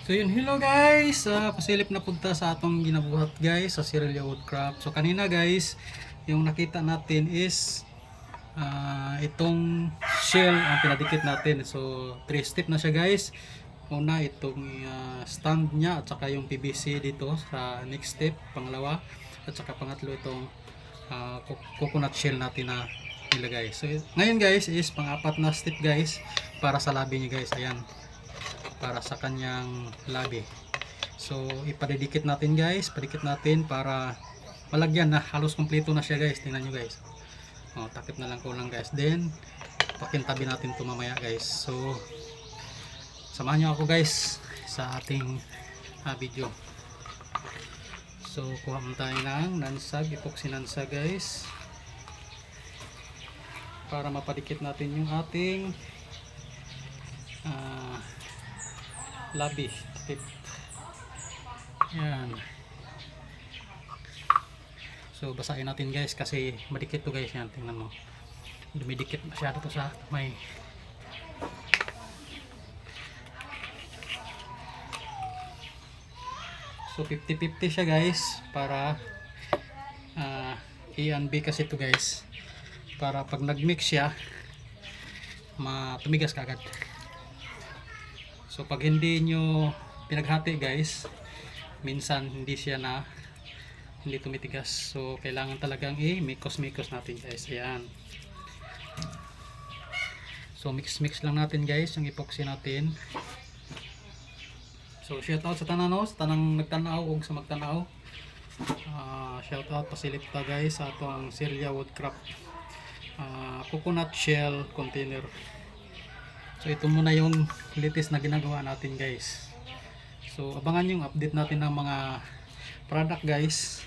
So yun, hello guys, pasilip na punta sa atong ginabuhat guys sa Cerealia Woodcraft. So kanina guys, yung nakita natin is itong shell ang pinadikit natin. So 3 step na siya guys. Una itong stand niya at saka yung PVC dito sa next step, pangalawa, at saka pangatlo itong coconut shell natin na nilagay. So ngayon guys is pang-apat na step guys para sa labi niya guys. Ayan, para sa kanyang labi. So ipadidikit natin guys, padikit natin para malagyan na halos kompleto na siya guys. Tingnan nyo guys, takip na lang ko lang guys, then pakintabi natin ito mamaya guys. So samahan nyo ako guys sa ating video. So kuha mo tayo ng nansag, epoxy nansag guys, para mapadikit natin yung ating labi tip. Yan. So basahin natin guys kasi madikit to guys. Yan, tingnan mo, dumidikit masyado to sa may. So 50-50 siya guys, para A and B kasi to guys, para pag nagmix siya tumigas kagad. So pag hindi nyo pinaghati guys, minsan hindi tumitigas. So kailangan talagang i-mikos natin guys. Ayan. So mix lang natin guys yung epoxy natin. So shout out sa tananaw, sa tanang nagtanaw o sa magtanaw. Shout out, pasilip ta guys sa atong Cerealia Woodcraft coconut shell container. So ito muna yung latest na ginagawa natin guys. So abangan yung update natin ng mga product guys.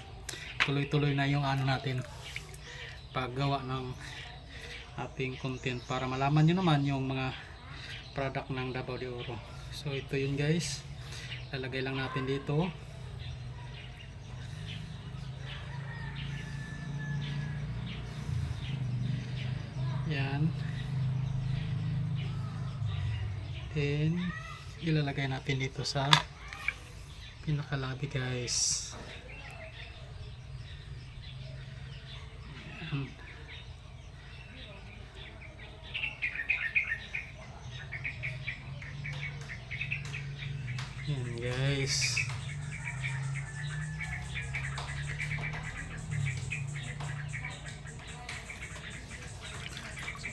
Tuloy-tuloy na yung natin paggawa ng ating content, para malaman nyo naman yung mga product ng Davao de Oro. So ito yun guys, lalagay lang natin dito. Yan. Then ilalagay natin dito sa pinakalabi guys. Yan guys.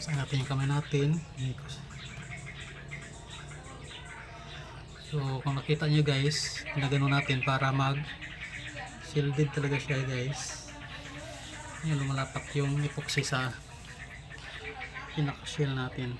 Saan natin yung kamay natin. So kung nakita nyo guys, ginagano natin para shielded talaga siya guys. Ayan, lumalapat yung epoxy sa pinaka-shell natin.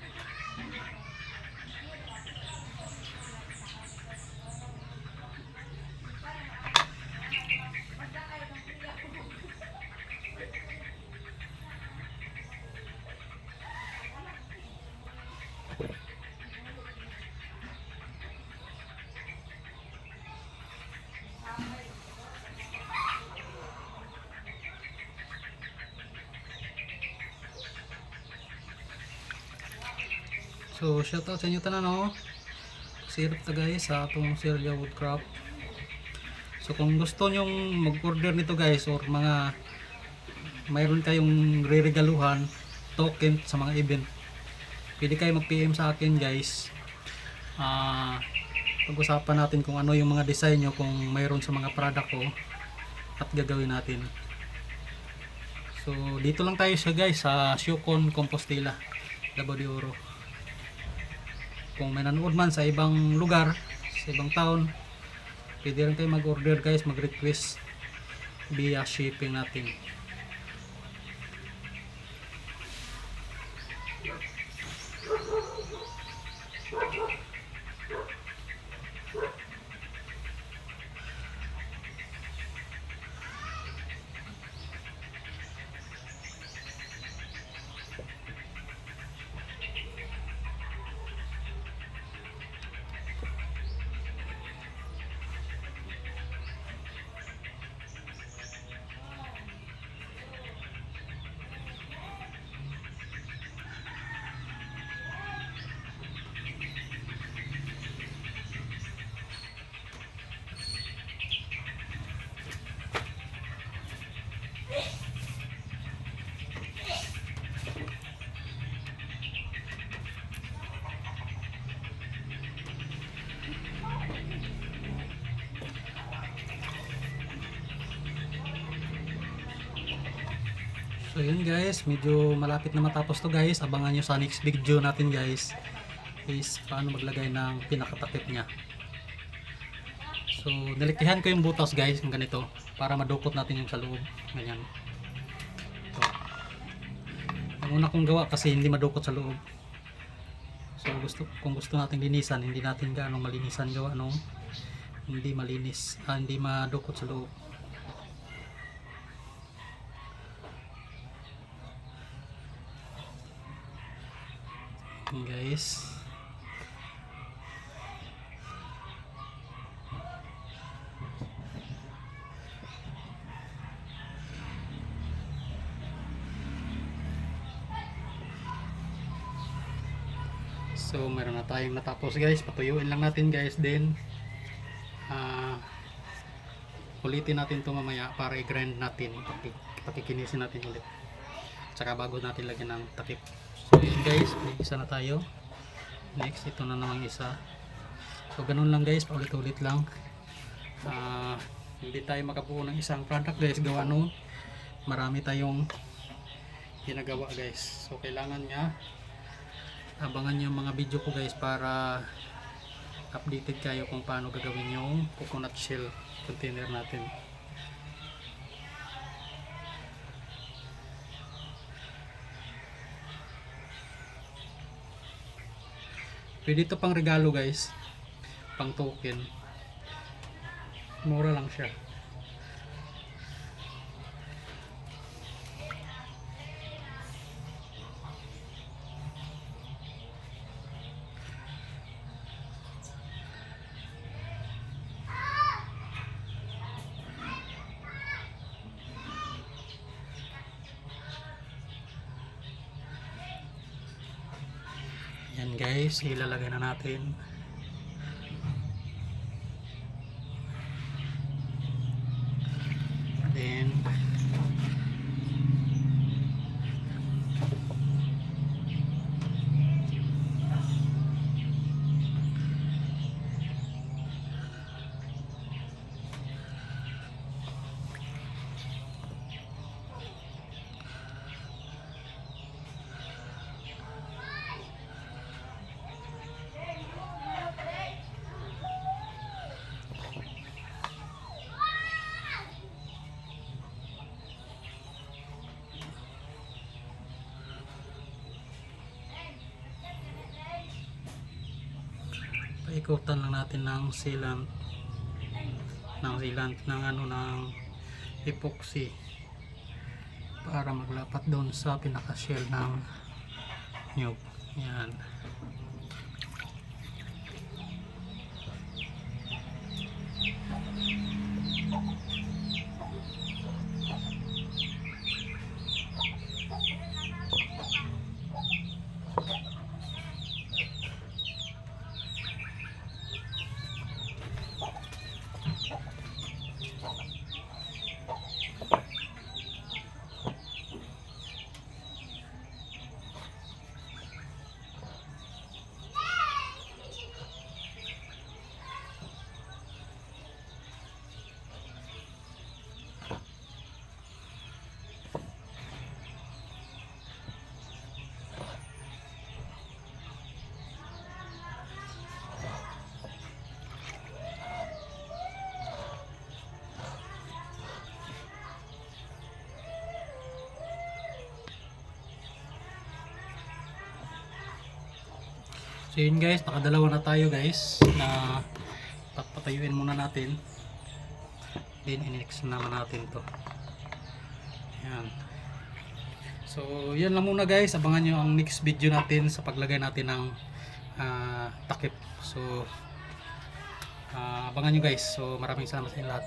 So shoutout sa inyo tanan, sirap ta guys sa atong Cerealia Woodcraft. So kung gusto nyong mag-order nito guys, or mayroon kayong re-regaluhan, token sa mga event, pwede kayo mag-PM sa akin guys. Pag-usapan natin kung ano yung mga design nyo, kung mayroon sa mga product ko, at gagawin natin. So dito lang tayo guys sa Siocon, Compostela, Davao de Oro. Kung may nanood man sa ibang lugar, sa ibang town, pwede rin kayo mag-order guys, mag-request via shipping natin. So yun guys, medyo malapit na matapos to guys. Abangan nyo sa next video natin guys is paano maglagay ng pinakatakip nya. So nilikihan ko yung butas guys ng ganito para madukot natin yung sa loob. Ganyan. Ito. Ang una kong gawa kasi hindi madukot sa loob. So kung gusto natin linisan, hindi natin gaano malinisan gawa nung hindi malinis, hindi madukot sa loob. Guys, so meron na tayong natapos guys, patuyuin lang natin guys, then ulitin natin to mamaya para i-grind natin, pakikinisin natin ulit tsaka bago natin lagyan ng takip. So yun guys, may isa na tayo. Next, ito na namang isa. So ganun lang guys, paulit-ulit lang. Hindi tayo makabuo ng isang product guys, gawa nung marami tayong ginagawa guys. So kailangan nya abangan yung mga video ko guys para updated kayo kung paano gagawin yung coconut shell container natin. Pwede ito pang regalo guys, pang token, mura lang siya. Yan guys, ilalagay na natin. Then paikutan lang natin ng sealant ng epoxy para maglapat doon sa pinaka shell ng nyug. Yan. So yun guys, nakadalawa na tayo guys na patayuin muna natin, then in-next naman natin to. Yan. So yan lang muna guys, abangan nyo ang next video natin sa paglagay natin ng takip. So abangan nyo guys. So maraming salamat sa inyo lahat.